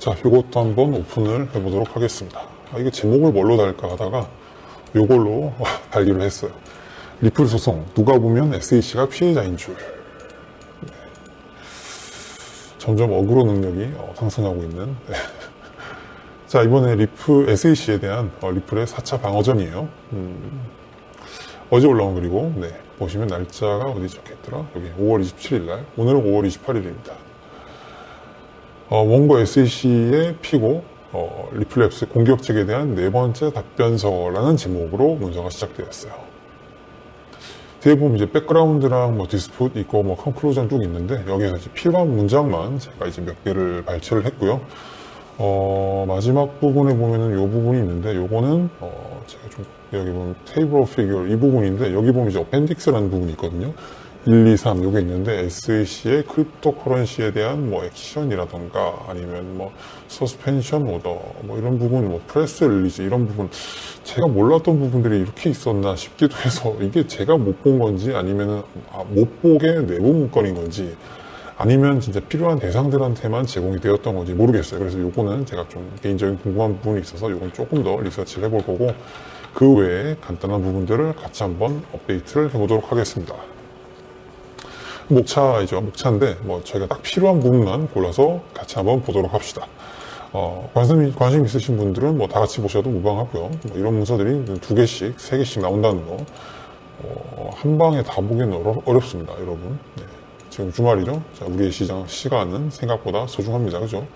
자, 이것도 한번 오픈을 해보도록 하겠습니다. 이거 제목을 뭘로 달까 하다가 이걸로 달기로 했어요. 리플 소송, 누가 보면 SEC가 피해자인 줄. 네. 점점 어그로 능력이 상승하고 있는. 네. 자, 이번에 SEC에 대한 리플의 4차 방어전이에요. 어제 올라온 글이고, 네. 보시면 날짜가 어디 적혀있더라? 여기 5월 27일 날. 오늘은 5월 28일입니다. 원고 SEC의 피고, 리플랩스 공격 측에 대한 네 번째 답변서라는 제목으로 문서가 시작되었어요. 뒤에 보면 이제 백그라운드랑 디스풋 있고 컨클루전 쭉 있는데, 여기에서 이제 필요한 문장만 제가 이제 몇 개를 발췌를 했고요. 마지막 부분에 보면은 요 부분이 있는데, 요거는, 제가 좀, 여기 보면 테이블 오브 피규어 이 부분인데, 여기 보면 이제 어펜딕스라는 부분이 있거든요. 1, 2, 3 요게 있는데, SEC의 크립토 커런시에 대한 액션이라던가, 아니면 서스펜션 오더, 이런 부분, 프레스 릴리즈 이런 부분, 제가 몰랐던 부분들이 이렇게 있었나 싶기도 해서, 이게 제가 못 본 건지, 아니면은, 못 보게 내부 문건인 건지, 아니면 진짜 필요한 대상들한테만 제공이 되었던 건지 모르겠어요. 그래서 요거는 제가 좀 개인적인 궁금한 부분이 있어서 요건 조금 더 리서치를 해볼 거고, 그 외에 간단한 부분들을 같이 한번 업데이트를 해보도록 하겠습니다. 목차이죠. 목차인데, 저희가 딱 필요한 부분만 골라서 같이 한번 보도록 합시다. 관심 있으신 분들은 다 같이 보셔도 무방하고요. 이런 문서들이 2개씩, 3개씩 나온다는 거, 한 방에 다 보기는 어렵습니다, 여러분. 네. 지금 주말이죠. 자, 우리의 시간은 생각보다 소중합니다. 그죠?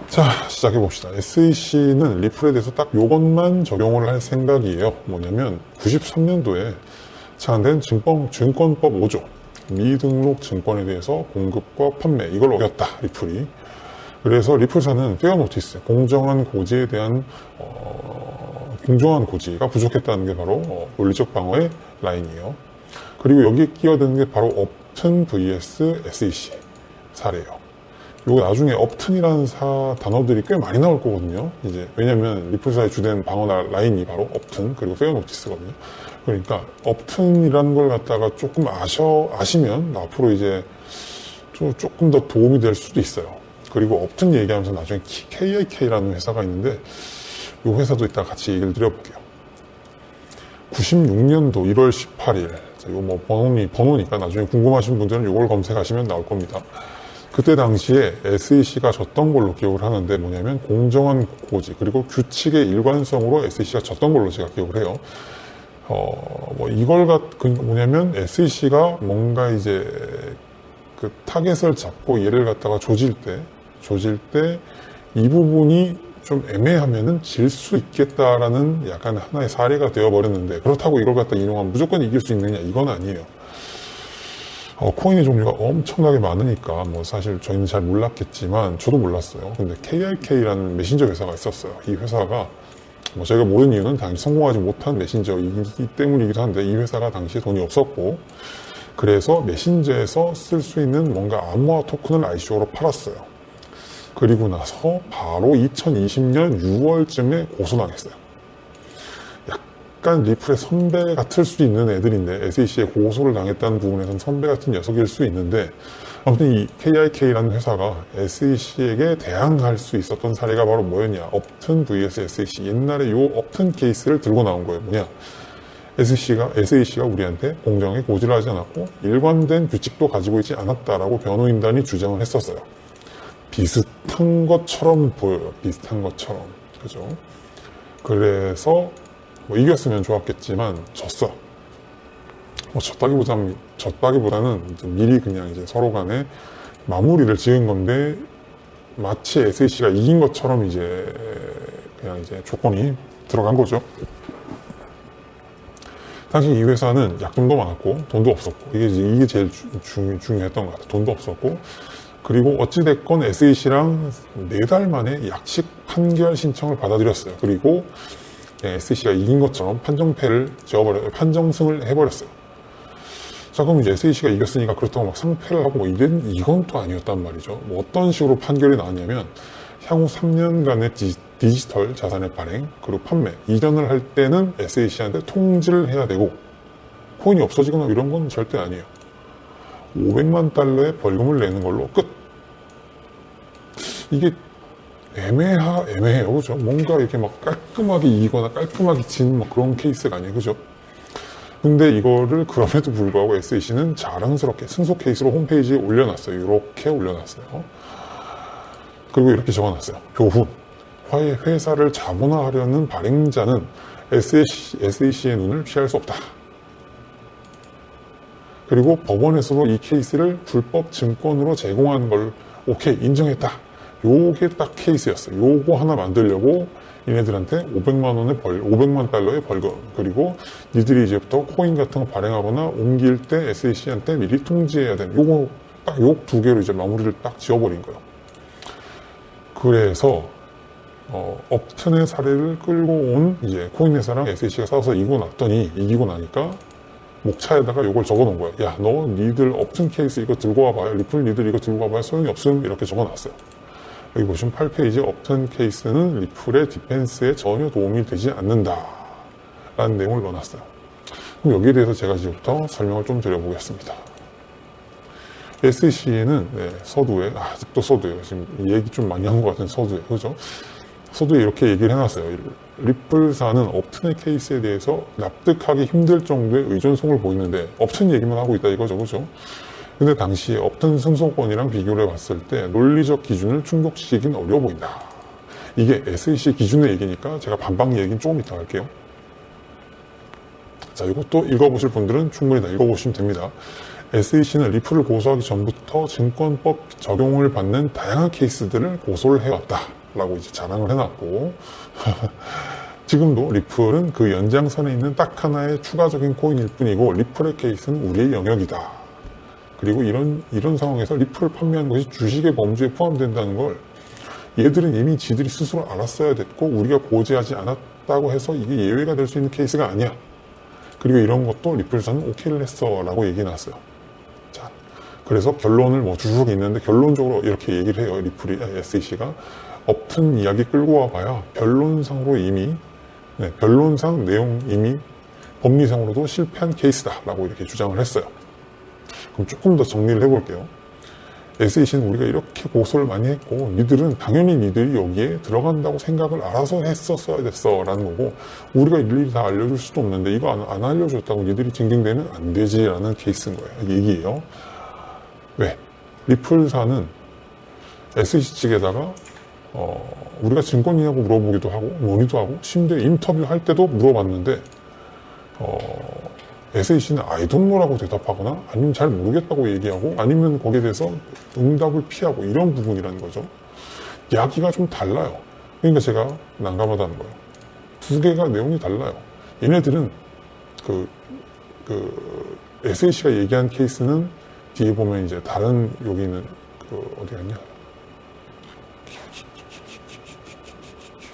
자, 시작해봅시다. SEC는 리플에 대해서 딱 요것만 적용을 할 생각이에요. 뭐냐면, 93년도에 제안된 증권법 5조. 미등록 증권에 대해서 공급과 판매, 이걸 어겼다, 리플이. 그래서 리플사는 페어 노티스, 공정한 고지에 대한, 공정한 고지가 부족했다는 게 바로, 논리적 방어의 라인이에요. 그리고 여기에 끼어드는 게 바로 업튼 vs SEC 사례예요. 요거 나중에 업튼이라는 단어들이 꽤 많이 나올 거거든요. 이제, 왜냐면 리플사의 주된 방어 라인이 바로 업튼, 그리고 페어 노티스거든요. 그러니까 업튼이라는 걸 갖다가 조금 아시면 앞으로 이제 조금 더 도움이 될 수도 있어요. 그리고 업튼 얘기하면서 나중에 KIK라는 회사가 있는데, 이 회사도 이따 같이 얘기를 드려볼게요. 96년도 1월 18일. 자, 이거 번호니까 나중에 궁금하신 분들은 이걸 검색하시면 나올 겁니다. 그때 당시에 SEC가 졌던 걸로 기억을 하는데, 뭐냐면 공정한 고지, 그리고 규칙의 일관성으로 SEC가 졌던 걸로 제가 기억을 해요. 뭐냐면 SEC가 뭔가 이제 그 타겟을 잡고 얘를 갖다가 조질 때 이 부분이 좀 애매하면은 질 수 있겠다라는 약간 하나의 사례가 되어버렸는데, 그렇다고 이걸 갖다 이용하면 무조건 이길 수 있느냐? 이건 아니에요. 코인의 종류가 엄청나게 많으니까 사실 저희는 잘 몰랐겠지만, 저도 몰랐어요. 근데 KIK라는 메신저 회사가 있었어요. 이 회사가 저희가 모르는 이유는 당연히 성공하지 못한 메신저이기 때문이기도 한데, 이 회사가 당시에 돈이 없었고, 그래서 메신저에서 쓸 수 있는 뭔가 암호화 토큰을 ICO로 팔았어요. 그리고 나서 바로 2020년 6월쯤에 고소당했어요. 약간 리플의 선배 같을 수 있는 애들인데, SEC에 고소를 당했다는 부분에서는 선배 같은 녀석일 수 있는데, 아무튼 이 KIK라는 회사가 SEC에게 대항할 수 있었던 사례가 바로 뭐였냐? 업튼 vs SEC. 옛날에 요 업튼 케이스를 들고 나온 거예요. 뭐냐? SEC가 우리한테 공정하게 고지를 하지 않았고, 일관된 규칙도 가지고 있지 않았다라고 변호인단이 주장을 했었어요. 비슷한 것처럼 보여요. 비슷한 것처럼. 그죠? 그래서 이겼으면 좋았겠지만 졌어. 졌다기보다는 미리 그냥 이제 서로 간에 마무리를 지은 건데, 마치 SEC가 이긴 것처럼 이제 그냥 이제 조건이 들어간 거죠. 당시 이 회사는 약점도 많았고 돈도 없었고, 이게 제일 중요했던 것 같아요. 돈도 없었고, 그리고 어찌됐건 SEC랑 4달 만에 약식 판결 신청을 받아들였어요. 그리고 SEC가 이긴 것처럼 판정승을 해버렸어요. 자, 그럼 이제 SEC가 이겼으니까 그렇다고 상패를 하고 이건 또 아니었단 말이죠. 어떤 식으로 판결이 나왔냐면, 향후 3년간의 디지털 자산의 발행, 그리고 판매, 이전을 할 때는 SEC한테 통지를 해야 되고, 코인이 없어지거나 이런 건 절대 아니에요. 500만 달러의 벌금을 내는 걸로 끝. 이게 애매해요. 그죠? 뭔가 이렇게 막 깔끔하게 이기거나 깔끔하게 진 막 그런 케이스가 아니에요. 그죠? 근데 이거를 그럼에도 불구하고 SEC는 자랑스럽게 승소 케이스로 홈페이지에 올려놨어요. 이렇게 올려놨어요. 그리고 이렇게 적어놨어요. 교훈. 회사를 자본화하려는 발행자는 SEC의 눈을 피할 수 없다. 그리고 법원에서도 이 케이스를 불법 증권으로 제공한 걸 오케이 인정했다. 요게 딱 케이스였어요. 요거 하나 만들려고 얘네들한테 500만 달러의 벌금, 그리고 니들이 이제부터 코인 같은 거 발행하거나 옮길 때 SEC한테 미리 통지해야 되는 요거 딱 요 두 개로 이제 마무리를 딱 지어버린 거예요. 그래서 업튼의 사례를 끌고 온 이제 코인 회사랑 SEC가 싸워서 이기고 나니까 목차에다가 요걸 적어 놓은 거야. 야, 너 니들 업튼 케이스 이거 들고 와봐요. 리플 니들 이거 들고 와봐요. 소용이 없음. 이렇게 적어 놨어요. 여기 보시면 8페이지 업튼 케이스는 리플의 디펜스에 전혀 도움이 되지 않는다 라는 내용을 넣어놨어요. 그럼 여기에 대해서 제가 이제부터 설명을 좀 드려보겠습니다. SEC는 서두에, 아직도 서두에요. 지금 얘기 좀 많이 한 것 같은 서두에, 그죠? 서두에 이렇게 얘기를 해놨어요. 리플사는 업튼의 케이스에 대해서 납득하기 힘들 정도의 의존성을 보이는데 업튼 얘기만 하고 있다 이거죠, 그죠? 근데 당시에 업튼 승소권이랑 비교를 해봤을 때 논리적 기준을 충족시키긴 어려워 보인다. 이게 SEC 기준의 얘기니까 제가 반박 얘기는 조금 이따 할게요. 자, 이것도 읽어보실 분들은 충분히 다 읽어보시면 됩니다. SEC는 리플을 고소하기 전부터 증권법 적용을 받는 다양한 케이스들을 고소를 해왔다 라고 이제 자랑을 해놨고 지금도 리플은 그 연장선에 있는 딱 하나의 추가적인 코인일 뿐이고 리플의 케이스는 우리의 영역이다. 그리고 이런 상황에서 리플을 판매하는 것이 주식의 범주에 포함된다는 걸 얘들은 이미 지들이 스스로 알았어야 됐고 우리가 고지하지 않았다고 해서 이게 예외가 될 수 있는 케이스가 아니야. 그리고 이런 것도 리플사는 오케이를 했어 라고 얘기 해놨어요. 자, 그래서 결론을 쭉 있는데 결론적으로 이렇게 얘기를 해요. SEC가 업튼 이야기 끌고 와봐야 변론상으로 이미 변론상 내용 이미 법리상으로도 실패한 케이스다 라고 이렇게 주장을 했어요. 그럼 조금 더 정리를 해볼게요. SEC는 우리가 이렇게 고소를 많이 했고 니들은 당연히 니들이 여기에 들어간다고 생각을 알아서 했었어야 됐어 라는 거고 우리가 일일이 다 알려줄 수도 없는데 이거 안 알려줬다고 니들이 징징대면 안 되지 라는 케이스인 거예요. 얘기예요. 왜? 리플사는 SEC 측에다가 우리가 증권이냐고 물어보기도 하고 논의도 하고 심지어 인터뷰 할 때도 물어봤는데 SEC는 I don't know라고 대답하거나 아니면 잘 모르겠다고 얘기하고 아니면 거기에 대해서 응답을 피하고 이런 부분이라는 거죠. 이야기가 좀 달라요. 그러니까 제가 난감하다는 거예요. 두 개가 내용이 달라요. 얘네들은 SEC가 얘기한 케이스는 뒤에 보면 이제 다른 여기는 어디 갔냐?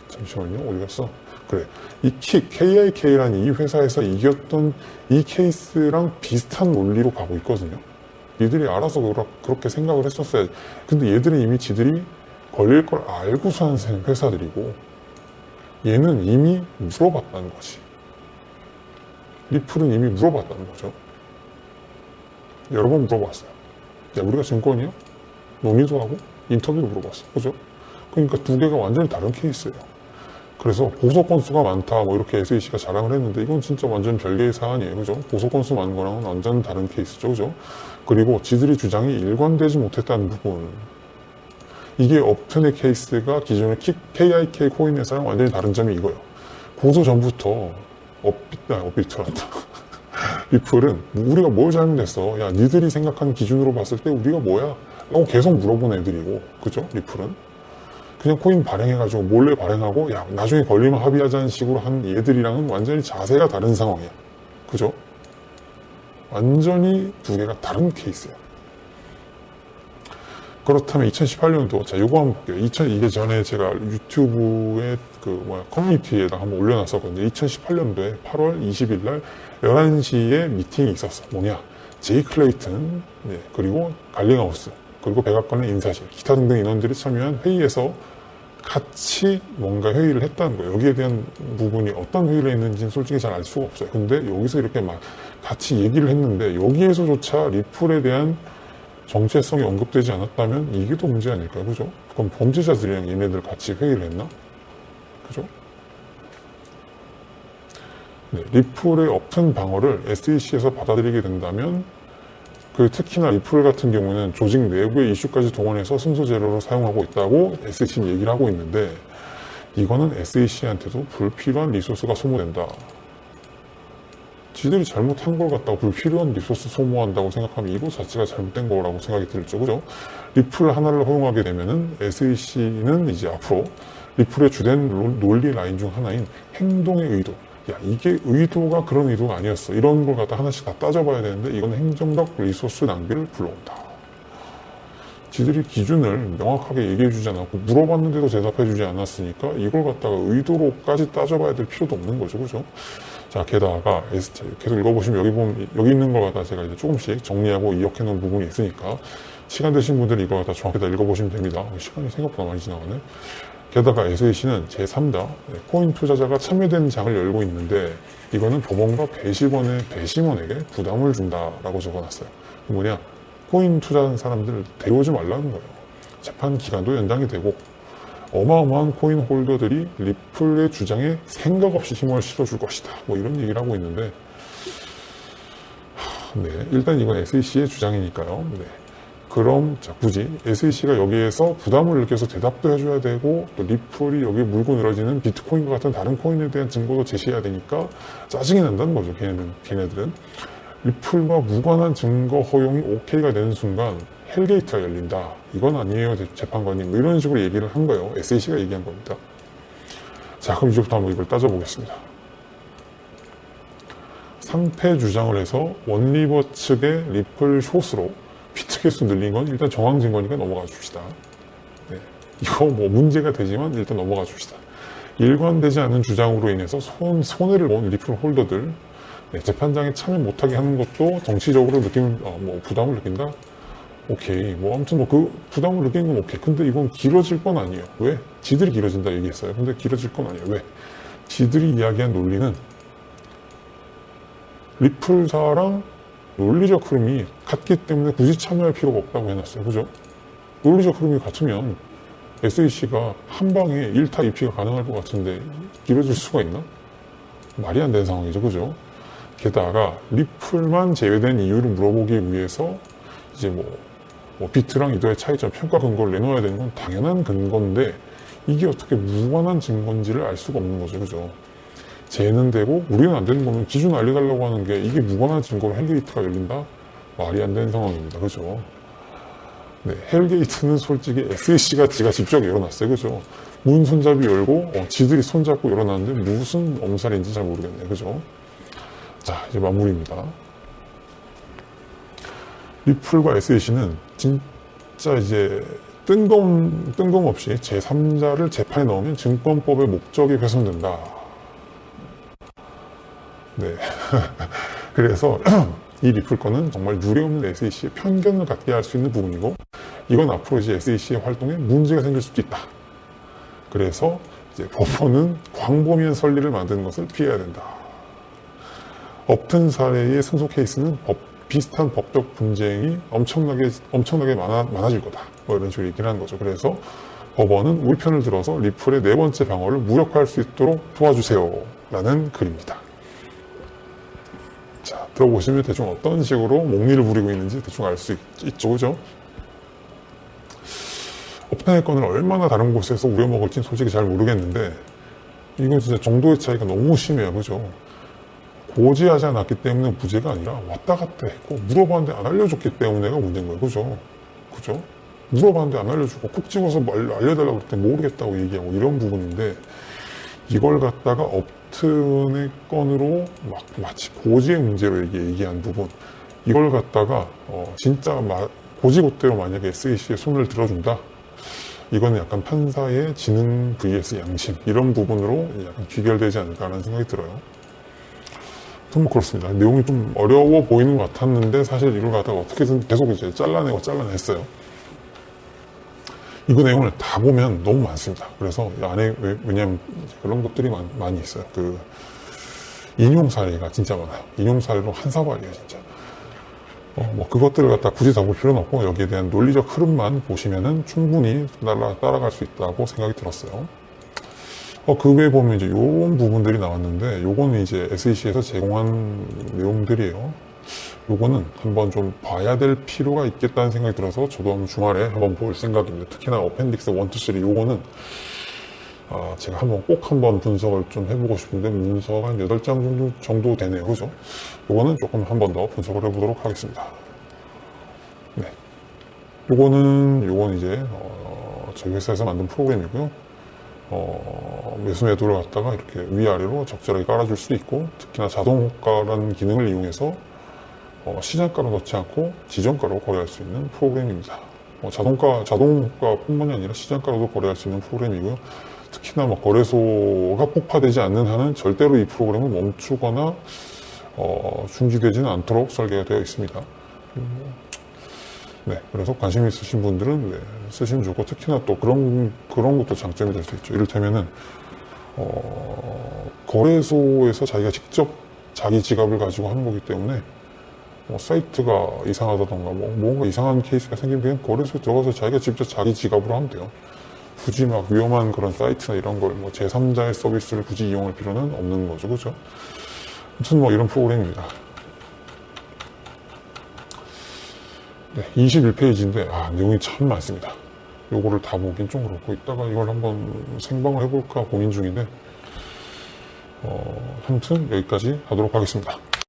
잠시만요. 어디 갔어? 그래. 이 KIK라는 이 회사에서 이겼던 이 케이스랑 비슷한 논리로 가고 있거든요. 니들이 알아서 그렇게 생각을 했었어야지. 근데 얘들은 이미 지들이 걸릴 걸 알고서 한 회사들이고 얘는 이미 물어봤다는 거지. 리플은 이미 물어봤다는 거죠. 여러 번 물어봤어요. 야, 우리가 증권이야? 논의도 하고 인터뷰도 물어봤어. 그죠? 그러니까 두 개가 완전히 다른 케이스예요. 그래서 고소 건수가 많다 뭐 이렇게 SEC가 자랑을 했는데 이건 진짜 완전 별개의 사안이에요. 그죠? 고소 건수 많은 거랑은 완전 다른 케이스죠. 그죠? 그리고 지들이 주장이 일관되지 못했다는 부분. 이게 업튼의 케이스가 기존의 KIK 코인 회사랑 완전히 다른 점이 이거예요. 고소 전부터 업비트란다. 리플은 우리가 뭘 잘못했어? 야, 니들이 생각하는 기준으로 봤을 때 우리가 뭐야? 라고 계속 물어본 애들이고, 그죠? 리플은. 그냥 코인 발행해가지고 몰래 발행하고 야 나중에 걸리면 합의하자는 식으로 한 얘들이랑은 완전히 자세가 다른 상황이야. 그죠? 완전히 두 개가 다른 케이스예요. 그렇다면 2018년도 자 요거 한번 볼게요. 이게 전에 제가 유튜브에 커뮤니티에다 한번 올려놨었거든요. 2018년도에 8월 20일 날 11시에 미팅이 있었어. 뭐냐? 제이 클레이튼 그리고 갈링하우스 그리고 백악관의 인사실 기타 등등 인원들이 참여한 회의에서 같이 뭔가 회의를 했다는 거예요. 여기에 대한 부분이 어떤 회의를 했는지는 솔직히 잘 알 수가 없어요. 근데 여기서 이렇게 막 같이 얘기를 했는데 여기에서조차 리플에 대한 정체성이 언급되지 않았다면 이게 더 문제 아닐까요? 그죠? 그럼 범죄자들이랑 얘네들 같이 회의를 했나? 그죠? 네, 리플의 오픈 방어를 SEC에서 받아들이게 된다면 특히나 리플 같은 경우는 조직 내부의 이슈까지 동원해서 순수 재료로 사용하고 있다고 SEC는 얘기를 하고 있는데 이거는 SEC한테도 불필요한 리소스가 소모된다. 지들이 잘못한 걸 갖다가 불필요한 리소스 소모한다고 생각하면 이거 자체가 잘못된 거라고 생각이 들죠. 그죠? 리플 하나를 허용하게 되면은 SEC는 이제 앞으로 리플의 주된 논리 라인 중 하나인 행동의 의도. 야, 이게 의도가 그런 의도가 아니었어. 이런 걸 갖다 하나씩 다 따져봐야 되는데 이건 행정적 리소스 낭비를 불러온다. 지들이 기준을 명확하게 얘기해주지 않았고 물어봤는데도 대답해주지 않았으니까 이걸 갖다가 의도로까지 따져봐야 될 필요도 없는 거죠. 그죠? 자, 게다가 계속 읽어보시면 여기 있는 걸 갖다 제가 이제 조금씩 정리하고 이역해 놓은 부분이 있으니까 시간 되신 분들은 이걸 갖다 정확히 다 읽어보시면 됩니다. 시간이 생각보다 많이 지나가네. 게다가 SEC는 제3자 코인 투자자가 참여된 장을 열고 있는데 이거는 법원과 배심원에게 부담을 준다라고 적어놨어요. 뭐냐? 코인 투자한 사람들 데려오지 말라는 거예요. 재판 기간도 연장이 되고 어마어마한 코인 홀더들이 리플의 주장에 생각 없이 힘을 실어줄 것이다. 뭐 이런 얘기를 하고 있는데 네, 일단 이건 SEC의 주장이니까요. 네. 그럼 자, 굳이 SEC가 여기에서 부담을 느껴서 대답도 해줘야 되고 또 리플이 여기 물고 늘어지는 비트코인과 같은 다른 코인에 대한 증거도 제시해야 되니까 짜증이 난다는 거죠. 걔네들은 리플과 무관한 증거 허용이 오케이가 되는 순간 헬게이트가 열린다. 이건 아니에요, 재판관님. 뭐 이런 식으로 얘기를 한 거예요. SEC가 얘기한 겁니다. 자, 그럼 이제부터 한번 이걸 따져보겠습니다. 상패 주장을 해서 원리버 측의 리플 숏으로 비트 개수 늘린 건 일단 정황 증거니까 넘어가 줍시다. 네. 이거 뭐 문제가 되지만 일단 넘어가 줍시다. 일관되지 않은 주장으로 인해서 손해를 본 리플 홀더들 네, 재판장에 참여 못하게 하는 것도 정치적으로 부담을 느낀다? 오케이. 뭐 아무튼 그 부담을 느끼는 건 오케이. 근데 이건 길어질 건 아니에요. 왜? 지들이 길어진다 얘기했어요. 근데 길어질 건 아니에요. 왜? 지들이 이야기한 논리는 리플사랑 논리적 흐름이 같기 때문에 굳이 참여할 필요가 없다고 해놨어요. 그죠? 논리적 흐름이 같으면 SEC가 한 방에 1타 2피가 가능할 것 같은데 길어질 수가 있나? 말이 안 되는 상황이죠. 그죠? 게다가 리플만 제외된 이유를 물어보기 위해서 이제 뭐 비트랑 이더의 차이점 평가 근거를 내놓아야 되는 건 당연한 근거인데 이게 어떻게 무관한 증거인지를 알 수가 없는 거죠. 그죠? 쟤는 되고 우리는 안 되는 거면 기준 알려달라고 하는 게 이게 무관한 증거로 헬게이트가 열린다? 말이 안 되는 상황입니다. 그죠? 네, 헬게이트는 솔직히 SEC가 지가 직접 열어놨어요. 그죠? 문 손잡이 열고 지들이 손잡고 열어놨는데 무슨 엄살인지 잘 모르겠네요. 그죠? 자, 이제 마무리입니다. 리플과 SEC는 진짜 이제 뜬금없이 제3자를 재판에 넣으면 증권법의 목적이 훼손된다. 네. 그래서 이 리플 건은 정말 유례없는 SEC의 편견을 갖게 할 수 있는 부분이고 이건 앞으로 이제 SEC의 활동에 문제가 생길 수도 있다. 그래서 이제 법원은 광범위한 선리를 만드는 것을 피해야 된다. 업튼 사례의 승소 케이스는 비슷한 법적 분쟁이 엄청나게 많아질 거다. 뭐 이런 식으로 얘기를 하는 거죠. 그래서 법원은 우리 편을 들어서 리플의 네 번째 방어를 무력화할 수 있도록 도와주세요. 라는 글입니다. 자, 들어보시면 대충 어떤 식으로 목리를 부리고 있는지 대충 알 수 있죠. 그죠? 업텐의 건을 얼마나 다른 곳에서 우려먹을지는 솔직히 잘 모르겠는데 이건 진짜 정도의 차이가 너무 심해요. 그죠? 고지하지 않았기 때문에 무죄가 아니라 왔다 갔다 했고 물어봤는데 안 알려줬기 때문에가 문제인 거예요. 그죠? 그죠? 물어봤는데 안 알려주고 콕 집어서 알려달라고 그랬더니 모르겠다고 얘기하고 이런 부분인데 이걸 갖다가 업튼의 건으로 마치 고지의 문제로 얘기한 부분 이걸 갖다가 진짜 고지고대로 만약에 SEC의 손을 들어준다? 이거는 약간 판사의 지능 vs 양심 이런 부분으로 약간 귀결되지 않을까라는 생각이 들어요. 좀 그렇습니다. 내용이 좀 어려워 보이는 것 같았는데 사실 이걸 갖다가 어떻게든 계속 이제 잘라냈어요. 이거 내용을 다 보면 너무 많습니다. 그래서 안에 왜냐면 그런 것들이 많이 있어요. 인용 사례가 진짜 많아요. 인용 사례로 한 사발이에요, 진짜. 뭐 그것들을 갖다 굳이 다 볼 필요는 없고 여기에 대한 논리적 흐름만 보시면은 충분히 따라갈 수 있다고 생각이 들었어요. 그 외에 보면 이제 요런 부분들이 나왔는데 요거는 이제 SEC에서 제공한 내용들이에요. 요거는 한번 좀 봐야 될 필요가 있겠다는 생각이 들어서 저도 한번 주말에 한번 볼 생각입니다. 특히나 어펜딕스 1, 2, 3 요거는 제가 꼭 한번 분석을 좀 해보고 싶은데 문서가 한 8장 정도 되네요. 그죠? 요거는 조금 한 번 더 분석을 해보도록 하겠습니다. 네. 요거는 이제 저희 회사에서 만든 프로그램이고요. 매수 매도를 갖다가 이렇게 위아래로 적절하게 깔아줄 수 있고, 특히나 자동호가라는 기능을 이용해서 시장가로 넣지 않고 지정가로 거래할 수 있는 프로그램입니다. 자동호가뿐만이 아니라 시장가로도 거래할 수 있는 프로그램이고요. 특히나 거래소가 폭파되지 않는 한은 절대로 이 프로그램은 멈추거나 중지되지는 않도록 설계가 되어 있습니다. 네, 그래서 관심 있으신 분들은 쓰시면 좋고, 특히나 또 그런 것도 장점이 될 수 있죠. 이를테면은 거래소에서 자기가 직접 자기 지갑을 가지고 하는 거기 때문에 사이트가 이상하다던가 뭔가 이상한 케이스가 생기면 그냥 거래소에 들어가서 자기가 직접 자기 지갑으로 하면 돼요. 굳이 위험한 그런 사이트나 이런 걸 제3자의 서비스를 굳이 이용할 필요는 없는 거죠. 그죠? 아무튼 이런 프로그램입니다. 네, 21페이지인데, 내용이 참 많습니다. 요거를 다 보긴 좀 그렇고, 이따가 이걸 한번 생방을 해볼까 고민 중인데, 아무튼 여기까지 하도록 하겠습니다.